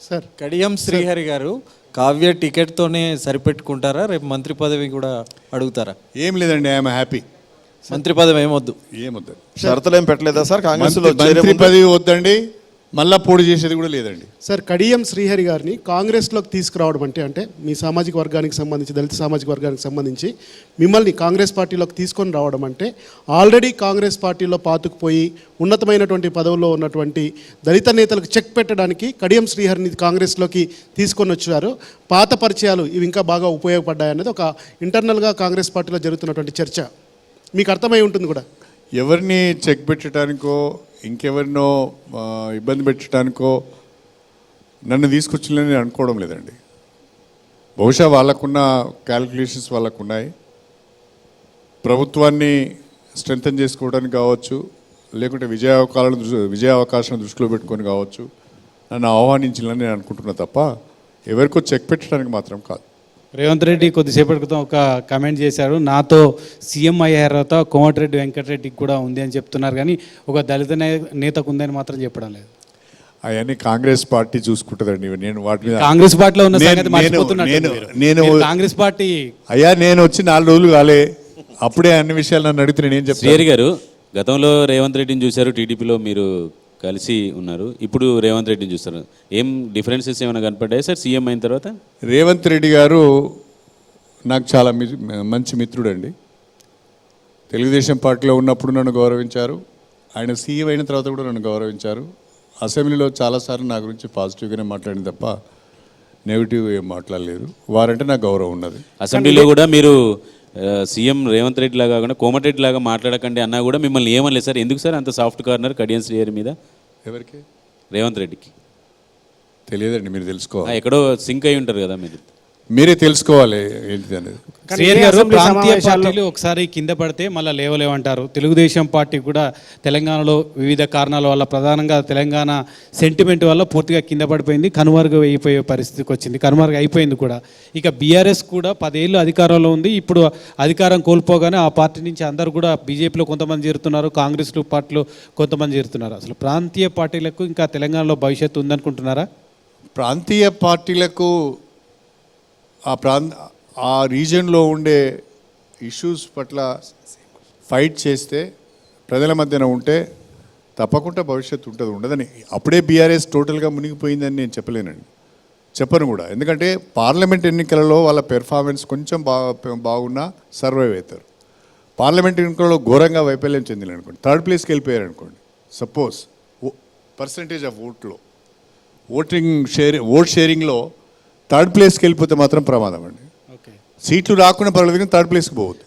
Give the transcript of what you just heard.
Sir Kadiyam Srihari గారు కావ్య టికెట్తోనే సరిపెట్టుకుంటారా, రేపు మంత్రి పదవి కూడా అడుగుతారా? ఏం లేదండి, ఐఎమ్ హ్యాపీ. మంత్రి పదవి ఏమొద్దు. ఏమొద్దు, షరతులు ఏం పెట్టలేదా సార్? కాంగ్రెస్ మంత్రి పదవి వద్దండి, మళ్ళా పోటీ చేసేది కూడా లేదండి. సార్, కడియం శ్రీహరి గారిని కాంగ్రెస్లోకి తీసుకురావడం అంటే మీ సామాజిక వర్గానికి సంబంధించి, దళిత సామాజిక వర్గానికి సంబంధించి మిమ్మల్ని కాంగ్రెస్ పార్టీలోకి తీసుకొని రావడం అంటే ఆల్రెడీ కాంగ్రెస్ పార్టీలో పాతుకుపోయి ఉన్నతమైనటువంటి పదవుల్లో ఉన్నటువంటి దళిత నేతలకు చెక్ పెట్టడానికి కడియం శ్రీహరిని కాంగ్రెస్లోకి తీసుకొని వచ్చారు. పాత పరిచయాలు ఇవి ఇంకా బాగా ఉపయోగపడ్డాయన్నది ఒక ఇంటర్నల్గా కాంగ్రెస్ పార్టీలో జరుగుతున్నటువంటి చర్చ. మీకు అర్థమై ఉంటుంది కూడా. ఎవరిని చెక్ పెట్టడానికో ఇంకెవరినో ఇబ్బంది పెట్టడానికో నన్ను తీసుకొచ్చిందని నేను అనుకోవడం లేదండి. బహుశా వాళ్ళకున్న క్యాలిక్యులేషన్స్ వాళ్ళకు ఉన్నాయి. ప్రభుత్వాన్ని స్ట్రెంథన్ చేసుకోవడానికి కావచ్చు, లేకుంటే విజయ అవకాశాలను దృష్టిలో పెట్టుకొని కావచ్చు నన్ను ఆహ్వానించాలని నేను అనుకుంటున్నా తప్ప ఎవరికో చెక్ పెట్టడానికి మాత్రం కాదు. రేవంత్ రెడ్డి కొద్దిసేపటి క్రితం ఒక కామెంట్ చేశారు, నాతో సీఎం అయ్యారు తర్వాత కోమటిరెడ్డి వెంకటరెడ్డికి కూడా ఉంది అని చెప్తున్నారు, కానీ ఒక దళిత నేతకు ఉందని మాత్రం చెప్పడం లేదు. అవన్నీ కాంగ్రెస్ పార్టీ చూసుకుంటుందండి. నేను వాటి మీద కాంగ్రెస్ పార్టీలో ఉన్న సంగతి మర్చిపోతున్నారు. నేను కాంగ్రెస్ పార్టీ నేను వచ్చి 4 రోజులు కాలే, అప్పుడే అన్ని విషయాలు నన్ను అడిగితే నేను చెప్తాను. శ్రీహరి గారు గతంలో రేవంత్ రెడ్డిని చూశారు, టీడీపీలో మీరు కలిసి ఉన్నారు, ఇప్పుడు రేవంత్ రెడ్డిని చూస్తారు, ఏం డిఫరెన్సెస్ ఏమైనా కనపడ్డాయి సార్ సీఎం అయిన తర్వాత? రేవంత్ రెడ్డి గారు నాకు చాలా మంచి మిత్రుడు అండి. తెలుగుదేశం పార్టీలో ఉన్నప్పుడు నన్ను గౌరవించారు, ఆయన సీఎం అయిన తర్వాత కూడా నన్ను గౌరవించారు. అసెంబ్లీలో చాలాసార్లు నా గురించి పాజిటివ్గానే మాట్లాడింది తప్ప నెగిటివ్ ఏం మాట్లాడలేదు. వారంటే నాకు గౌరవం ఉన్నది. అసెంబ్లీలో కూడా మీరు సీఎం రేవంత్ రెడ్డి లాగా కాకుండా కోమటిరెడ్డి లాగా మాట్లాడకండి అన్నా కూడా మిమ్మల్ని ఏమనలేదు సార్. ఎందుకు సార్ అంత సాఫ్ట్ కార్నర్ కడియం శ్రీహరి మీద? ఎవరికి? రేవంత్ రెడ్డికి. తెలియదండి, మీరు తెలుసుకోవాలి. ఎక్కడో సింక్ అయి ఉంటారు కదా, మీరే తెలుసుకోవాలి ఏంటిది అనేది. శ్రీహరి గారు, ప్రాంతీయ పార్టీలు ఒకసారి కింద పడితే మళ్ళీ లేవలేమంటారు. తెలుగుదేశం పార్టీ కూడా తెలంగాణలో వివిధ కారణాల వల్ల, ప్రధానంగా తెలంగాణ సెంటిమెంట్ వల్ల పూర్తిగా కింద పడిపోయింది, కనుమరుగు అయిపోయే పరిస్థితికి వచ్చింది, కనుమరుగు అయిపోయింది కూడా. ఇక బీఆర్ఎస్ కూడా 10 ఏళ్ళు అధికారంలో ఉంది. ఇప్పుడు అధికారం కోల్పోగానే ఆ పార్టీ నుంచి అందరూ కూడా బీజేపీలో కొంతమంది చేరుతున్నారు, కాంగ్రెస్ పార్టీలో కొంతమంది చేరుతున్నారు. అసలు ప్రాంతీయ పార్టీలకు ఇంకా తెలంగాణలో భవిష్యత్తు ఉందనుకుంటున్నారా? ప్రాంతీయ పార్టీలకు ఆ రీజన్లో ఉండే ఇష్యూస్ పట్ల ఫైట్ చేస్తే, ప్రజల మధ్యన ఉంటే తప్పకుండా భవిష్యత్తు ఉంటుంది. ఉండదని అప్పుడే బీఆర్ఎస్ టోటల్గా మునిగిపోయిందని నేను చెప్పను కూడా. ఎందుకంటే పార్లమెంట్ ఎన్నికలలో వాళ్ళ పెర్ఫార్మెన్స్ కొంచెం బాగున్నా సర్వైవ్ అవుతారు. పార్లమెంట్ ఎన్నికలలో ఘోరంగా వైఫల్యం చెందిన అనుకోండి, 3rd ప్లేస్కి వెళ్ళిపోయారు అనుకోండి, సపోజ్ పర్సంటేజ్ ఆఫ్ ఓట్ షేరింగ్లో 3rd ప్లేస్కి వెళ్ళిపోతే మాత్రం ప్రమాదం అండి. సీట్లు రాకుండా పర్వాలేదు కానీ 3rd ప్లేస్కి పోవద్దు.